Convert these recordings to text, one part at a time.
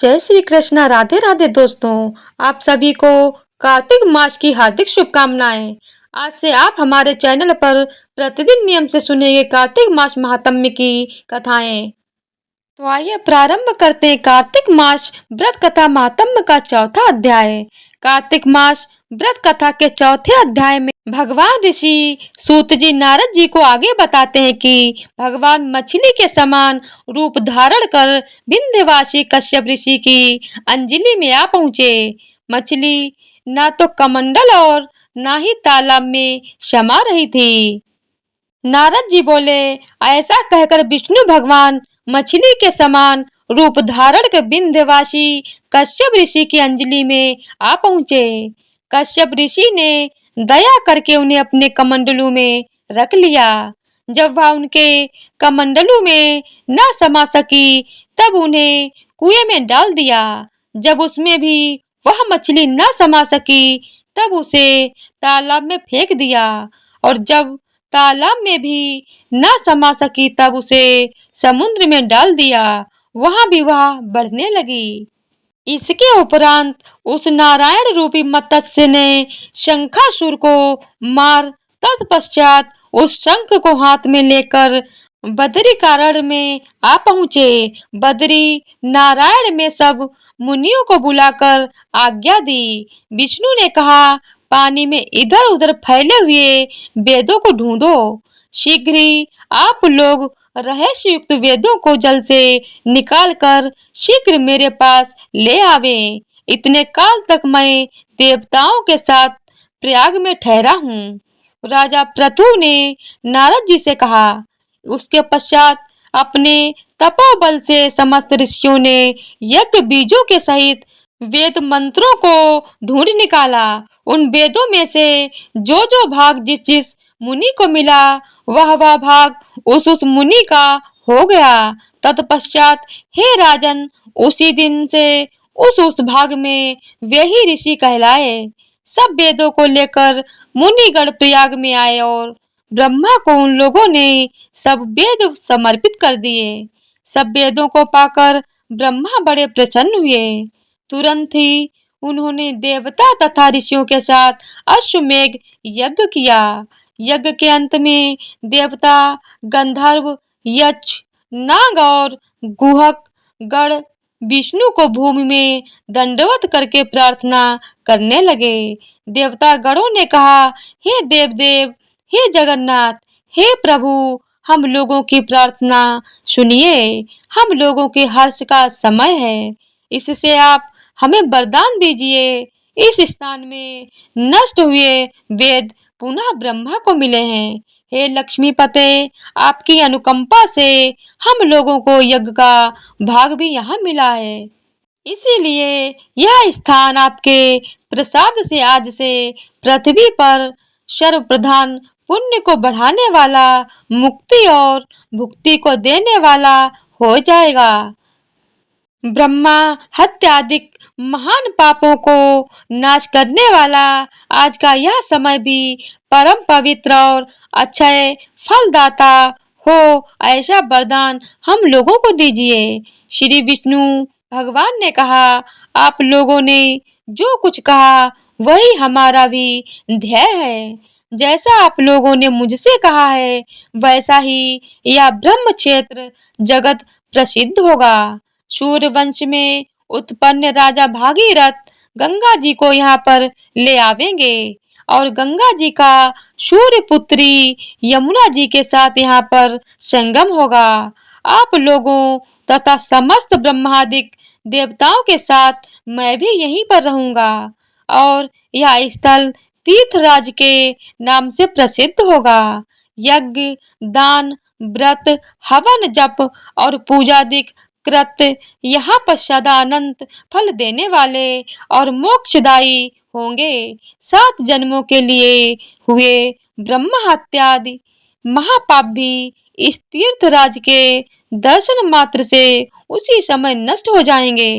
जय श्री कृष्णा। राधे राधे दोस्तों, आप सभी को कार्तिक मास की हार्दिक शुभकामनाएं। आज से आप हमारे चैनल पर प्रतिदिन नियम से सुनेंगे कार्तिक मास महात्म्य की कथाएं। तो आइए प्रारंभ करते हैं कार्तिक मास व्रत कथा महात्म्य का चौथा अध्याय। कार्तिक मास व्रत कथा के चौथे अध्याय में भगवान ऋषि सूत जी नारद जी को आगे बताते हैं कि भगवान मछली के समान रूप धारण कर विंध्यवासी कश्यप ऋषि की अंजलि में आ पहुँचे। मछली ना तो कमंडल और ना ही तालाब में समा रही थी। नारद जी बोले, ऐसा कहकर विष्णु भगवान मछली के समान रूप धारण कर विंध्यवासी कश्यप ऋषि की अंजलि में आ पहुँचे। कश्यप ऋषि ने दया करके उन्हें अपने कमंडलू में रख लिया। जब वह उनके कमंडलू में न समा सकी तब उन्हें कुएं में डाल दिया। जब उसमें भी वह मछली न समा सकी तब उसे तालाब में फेंक दिया और जब तालाब में भी न समा सकी तब उसे समुद्र में डाल दिया। वहां भी वह बढ़ने लगी। इसके उपरांत उस नारायण रूपी मत्स्य ने शंखासुर को मार तत्पश्चात उस शंख को हाथ में लेकर बदरी कारण में आ पहुँचे। बदरी नारायण में सब मुनियों को बुलाकर आज्ञा दी। विष्णु ने कहा, पानी में इधर उधर फैले हुए वेदों को ढूंढो। शीघ्र ही आप लोग रहस्ययुक्त वेदों को जल से निकालकर शीघ्र मेरे पास ले आवे। इतने काल तक मैं देवताओं के साथ प्रयाग में ठहरा हूँ। राजा पृथु ने नारद जी से कहा। उसके पश्चात अपने तपोबल से समस्त ऋषियों ने यज्ञ बीजों के सहित वेद मंत्रों को ढूंढ निकाला। उन वेदों में से जो भाग जिस जिस मुनि को मिला वह भाग उस मुनि का हो गया। तत्पश्चात हे राजन, उसी दिन से उस भाग में वे ही ऋषि कहलाए। सब वेदों को लेकर मुनिगण प्रयाग में आए और ब्रह्मा को उन लोगों ने सब वेद समर्पित कर दिए। सब वेदों को पाकर ब्रह्मा बड़े प्रसन्न हुए। तुरंत ही उन्होंने देवता तथा ऋषियों के साथ अश्वमेघ यज्ञ किया। यज्ञ के अंत में देवता, गंधर्व, यक्ष, नाग और गुहक गण विष्णु को भूमि में दंडवत करके प्रार्थना करने लगे। देवता गणों ने कहा, हे देवदेव, हे जगन्नाथ, हे प्रभु, हम लोगों की प्रार्थना सुनिए। हम लोगों के हर्ष का समय है, इससे आप हमें वरदान दीजिए। इस स्थान में नष्ट हुए वेद पुनः ब्रह्मा को मिले हैं। हे लक्ष्मीपते, आपकी अनुकंपा से हम लोगों को यज्ञ का भाग भी यहाँ मिला है। इसीलिए यह स्थान आपके प्रसाद से आज से पृथ्वी पर सर्वप्रधान पुण्य को बढ़ाने वाला, मुक्ति और भुक्ति को देने वाला हो जाएगा। ब्रह्मा हत्यादिक महान पापों को नाश करने वाला आज का यह समय भी परम पवित्र और अक्षय फलदाता हो, ऐसा वरदान हम लोगों को दीजिए। श्री विष्णु भगवान ने कहा, आप लोगों ने जो कुछ कहा वही हमारा भी ध्येय है। जैसा आप लोगों ने मुझसे कहा है वैसा ही यह ब्रह्म क्षेत्र जगत प्रसिद्ध होगा। सूर्यवंश में उत्पन्न राजा भागीरथ गंगा जी को यहाँ पर ले आवेंगे और गंगा जी का सूर्य पुत्री यमुना जी के साथ यहाँ पर संगम होगा। आप लोगों तथा समस्त ब्रह्मादिक देवताओं के साथ मैं भी यहीं पर रहूंगा और यह स्थल तीर्थराज के नाम से प्रसिद्ध होगा। यज्ञ, दान, व्रत, हवन, जप और पूजादिक कृत्य यहाँ पर सदा अनंत फल देने वाले और मोक्षदायी होंगे। 7 जन्मों के लिए हुए ब्रह्म हत्यादि महापाप भी इस तीर्थराज के दर्शन मात्र से उसी समय नष्ट हो जाएंगे।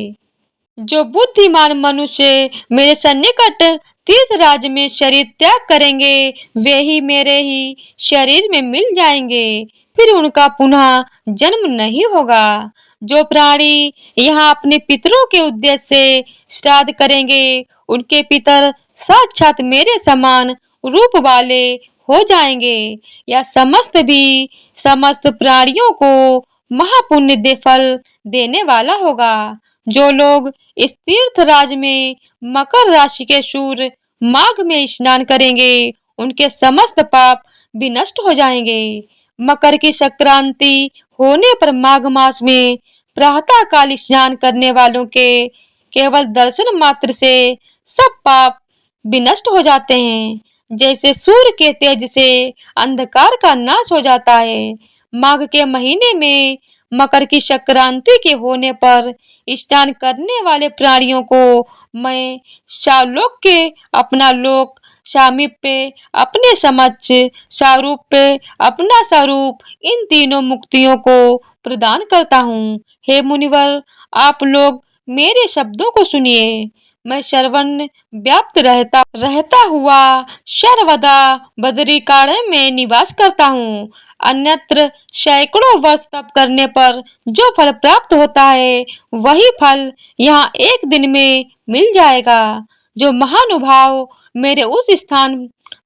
जो बुद्धिमान मनुष्य मेरे सन्निकट तीर्थराज में शरीर त्याग करेंगे वे ही मेरे ही शरीर में मिल जाएंगे। फिर उनका पुनः जन्म नहीं होगा। जो प्राणी यहाँ अपने पितरों के उद्देश्य से श्राद्ध करेंगे, उनके पितर साक्षात मेरे समान रूप वाले हो जाएंगे। यह समस्त प्राणियों को महापुण्य दे फल देने वाला होगा। जो लोग इस तीर्थ राज में मकर राशि के सूर्य माघ में स्नान करेंगे, उनके समस्त पाप विनष्ट हो जाएंगे। मकर की संक्रांति होने पर माघ मास में प्रातः काल स्नान करने वालों के केवल दर्शन मात्र से सब पाप विनष्ट हो जाते हैं। जैसे सूर्य के तेज से अंधकार का नाश हो जाता है। माघ के महीने में मकर की संक्रांति के होने पर स्नान करने वाले प्राणियों को मैं शालोक के अपना लोक, सामीप्य अपने समक्ष, स्वरूप पे अपना स्वरूप, इन तीनों मुक्तियों को प्रदान करता हूँ। हे मुनिवर, आप लोग मेरे शब्दों को सुनिए। मैं श्रवण व्याप्त रहता हुआ सर्वदा बदरीकारण में निवास करता हूँ। अन्यत्र सैकड़ों वर्ष तप करने पर जो फल प्राप्त होता है, वही फल यहाँ एक दिन में मिल जाएगा। जो महानुभाव मेरे उस स्थान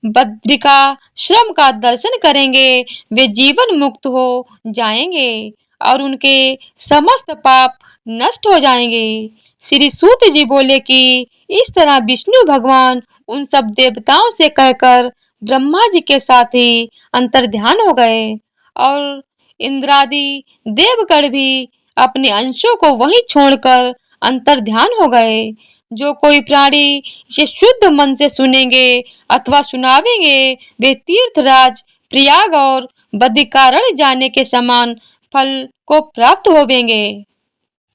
बद्रिकाश्रम का दर्शन करेंगे, वे जीवन मुक्त हो जाएंगे और उनके समस्त पाप नष्ट हो जाएंगे। श्री सूत जी बोले कि इस तरह विष्णु भगवान उन सब देवताओं से कहकर ब्रह्मा जी के साथ ही अंतर्ध्यान हो गए और इंद्रादि देवगण भी अपने अंशों को वहीं छोड़कर अंतर्ध्यान हो गए। जो कोई प्राणी इसे शुद्ध मन से सुनेंगे अथवा सुनावेंगे, वे तीर्थराज प्रयाग और बद्रिकारण जाने के समान फल को प्राप्त होवेंगे।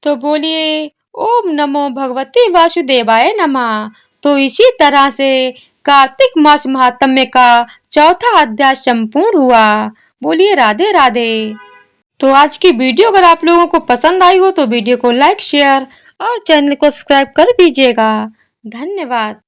तो बोलिए ओम नमो भगवते वासुदेवाय नमः। तो इसी तरह से कार्तिक मास महात्म्य का चौथा अध्याय संपूर्ण हुआ। बोलिए राधे राधे। तो आज की वीडियो अगर आप लोगों को पसंद आई हो तो वीडियो को लाइक, शेयर और चैनल को सब्सक्राइब कर दीजिएगा। धन्यवाद।